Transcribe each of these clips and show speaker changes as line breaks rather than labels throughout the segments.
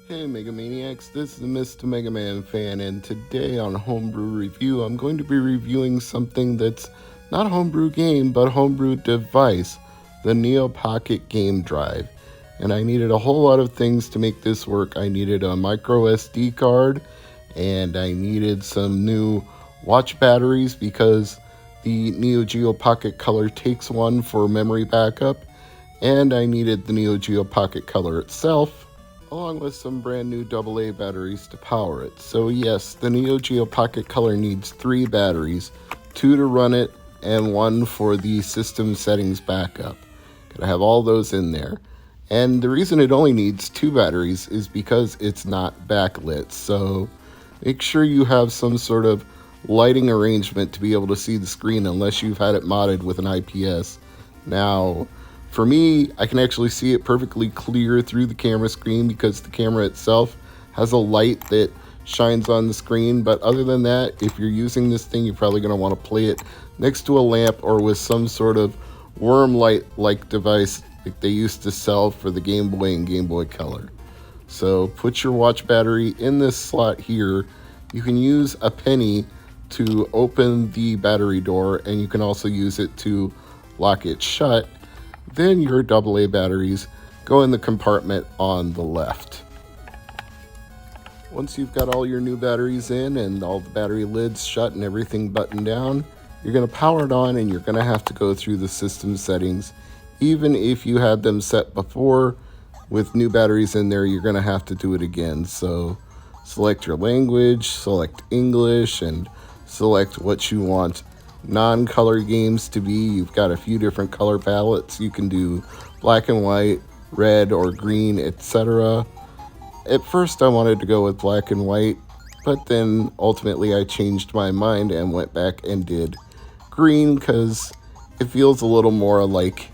Hey Megamaniacs, this is Mr. MegaManFan, and today on Homebrew Review, I'm going to be reviewing something that's not a homebrew game, but a homebrew device, the Neo Pocket Game Drive. And I needed a whole lot of things to make this work. I needed a micro SD card, and I needed some new watch batteries because the Neo Geo Pocket Color takes one for memory backup, and I needed the Neo Geo Pocket Color itself, along with some brand new AA batteries to power it. So yes, the Neo Geo Pocket Color needs 3 batteries, 2 to run it and 1 for the system settings backup. Gotta have all those in there. And the reason it only needs 2 batteries is because it's not backlit. So make sure you have some sort of lighting arrangement to be able to see the screen unless you've had it modded with an IPS. Now, for me, I can actually see it perfectly clear through the camera screen because the camera itself has a light that shines on the screen. But other than that, if you're using this thing, you're probably going to want to play it next to a lamp or with some sort of worm light-like device like they used to sell for the Game Boy and Game Boy Color. So put your watch battery in this slot here. You can use a penny to open the battery door, and you can also use it to lock it shut. Then your AA batteries go in the compartment on the left. Once you've got all your new batteries in and all the battery lids shut and everything buttoned down, you're going to power it on, and you're going to have to go through the system settings. Even if you had them set before, with new batteries in there, you're going to have to do it again. So select your language, select English, and select what you want non-color games to be. You've got a few different color palettes. You can do black and white, red or green, etc. At first I wanted to go with black and white, but then ultimately I changed my mind and went back and did green because it feels a little more like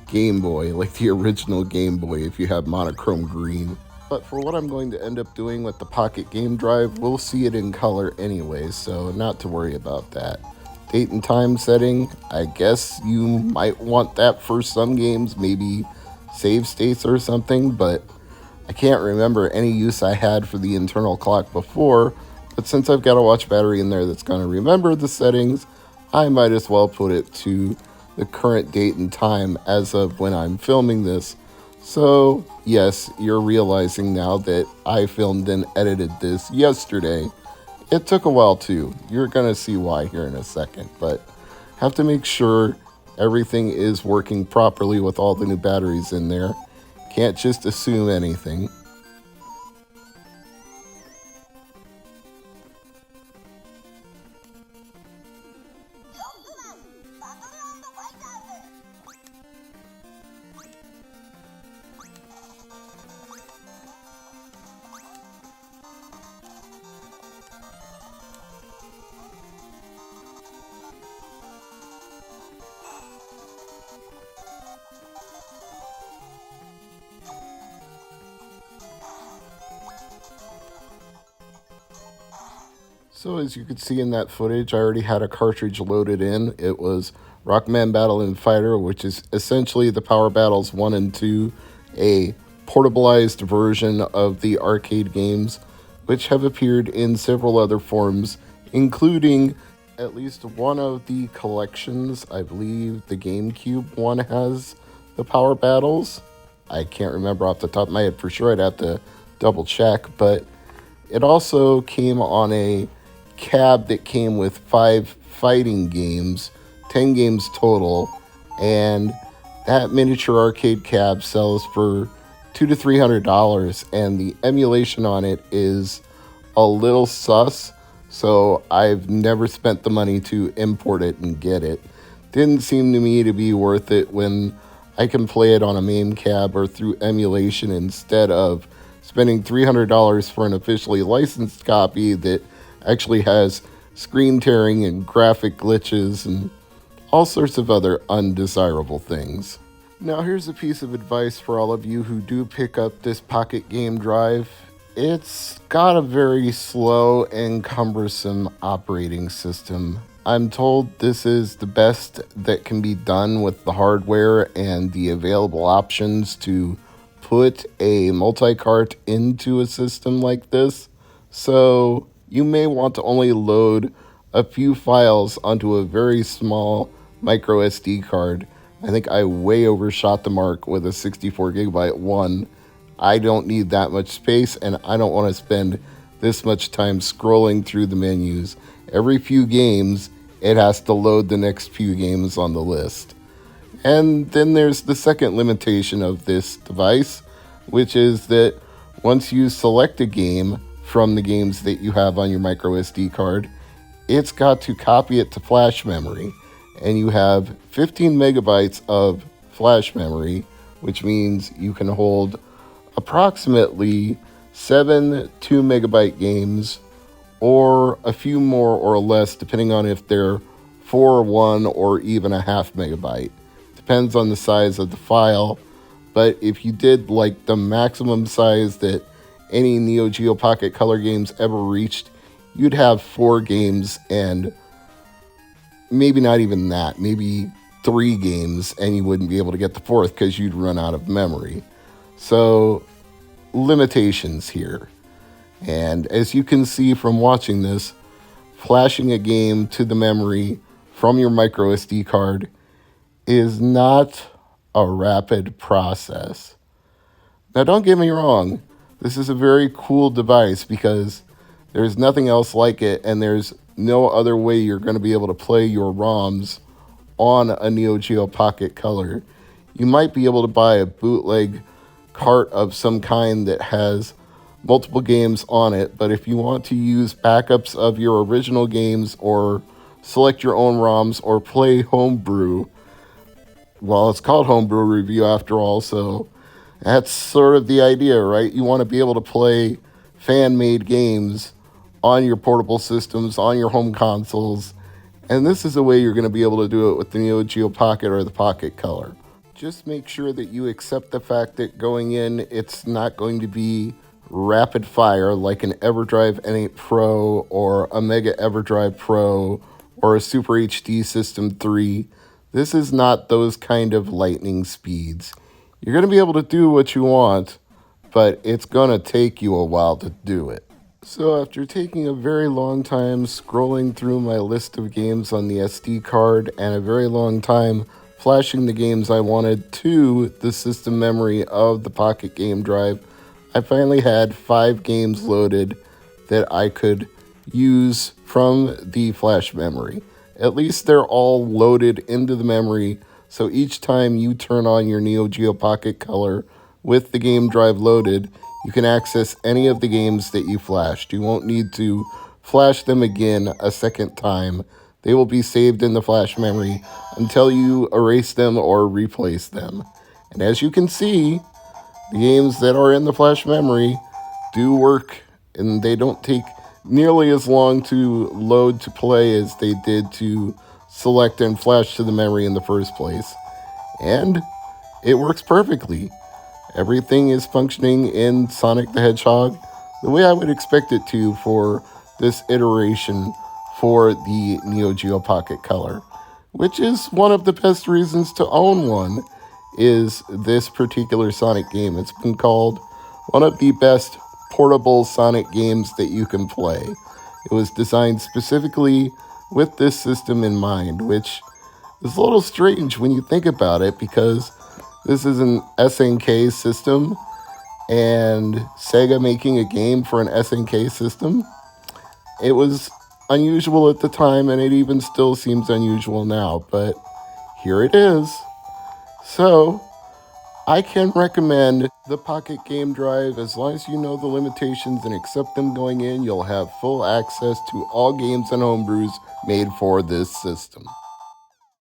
Game Boy, like the original Game Boy if you have monochrome green. But for what I'm going to end up doing with the Pocket Game Drive, we'll see it in color anyway, so not to worry about that. Date and time setting, I guess you might want that for some games, maybe save states or something, but I can't remember any use I had for the internal clock before. But since I've got a watch battery in there that's going to remember the settings, I might as well put it to the current date and time as of when I'm filming this. So yes, you're realizing now that I filmed and edited this yesterday. It took a while too. You're going to see why here in a second, but have to make sure everything is working properly with all the new batteries in there. Can't just assume anything. So as you could see in that footage, I already had a cartridge loaded in. It was Rockman Battle and Fighter, which is essentially the Power Battles 1 and 2, a portabilized version of the arcade games, which have appeared in several other forms, including at least one of the collections. I believe the GameCube one has the Power Battles. I can't remember off the top of my head for sure. I'd have to double check, but it also came on a cab that came with 5 fighting games, 10 games total, and that miniature arcade cab sells for $200 to $300, and the emulation on it is a little sus, so I've never spent the money to import it and get it. Didn't seem to me to be worth it when I can play it on a MAME cab or through emulation instead of spending $300 for an officially licensed copy that actually has screen tearing and graphic glitches and all sorts of other undesirable things. Now here's a piece of advice for all of you who do pick up this Pocket Game Drive. It's got a very slow and cumbersome operating system. I'm told this is the best that can be done with the hardware and the available options to put a multi-cart into a system like this, so you may want to only load a few files onto a very small micro SD card. I think I way overshot the mark with a 64 gigabyte one. I don't need that much space, and I don't want to spend this much time scrolling through the menus. Every few games, it has to load the next few games on the list. And then there's the second limitation of this device, which is that once you select a game from the games that you have on your micro SD card, it's got to copy it to flash memory. And you have 15 megabytes of flash memory, which means you can hold approximately 7 2 megabyte games, or a few more or less, depending on if they're 4, 1, or even a half megabyte. Depends on the size of the file, but if you did like the maximum size that any Neo Geo Pocket Color games ever reached, you'd have 4 games and maybe not even that, maybe 3 games, and you wouldn't be able to get the 4th because you'd run out of memory. So, limitations here. And as you can see from watching this, flashing a game to the memory from your micro SD card is not a rapid process. Now, don't get me wrong, this is a very cool device because there's nothing else like it, and there's no other way you're going to be able to play your ROMs on a Neo Geo Pocket Color. You might be able to buy a bootleg cart of some kind that has multiple games on it, but if you want to use backups of your original games or select your own ROMs or play Homebrew, well, it's called Homebrew Review after all, so that's sort of the idea, right? You want to be able to play fan-made games on your portable systems, on your home consoles, and this is a way you're going to be able to do it with the Neo Geo Pocket or the Pocket Color. Just make sure that you accept the fact that going in, it's not going to be rapid fire like an EverDrive N8 Pro or a Mega EverDrive Pro or a Super HD System 3. This is not those kind of lightning speeds. You're going to be able to do what you want, but it's going to take you a while to do it. So after taking a very long time scrolling through my list of games on the SD card and a very long time flashing the games I wanted to the system memory of the Pocket Game Drive, I finally had 5 games loaded that I could use from the flash memory. At least they're all loaded into the memory, so each time you turn on your Neo Geo Pocket Color with the game drive loaded, you can access any of the games that you flashed. You won't need to flash them again a second time. They will be saved in the flash memory until you erase them or replace them. And as you can see, the games that are in the flash memory do work, and they don't take nearly as long to load to play as they did to select and flash to the memory in the first place. And it works perfectly. Everything is functioning in Sonic the Hedgehog the way I would expect it to for this iteration for the Neo Geo Pocket Color, which is one of the best reasons to own one, is this particular Sonic game. It's been called one of the best portable Sonic games that you can play. It was designed specifically with this system in mind, which is a little strange when you think about it, because this is an SNK system, and Sega making a game for an SNK system, it was unusual at the time, and it even still seems unusual now, but here it is. So, I can recommend the Pocket Game Drive. As long as you know the limitations and accept them going in, you'll have full access to all games and homebrews made for this system.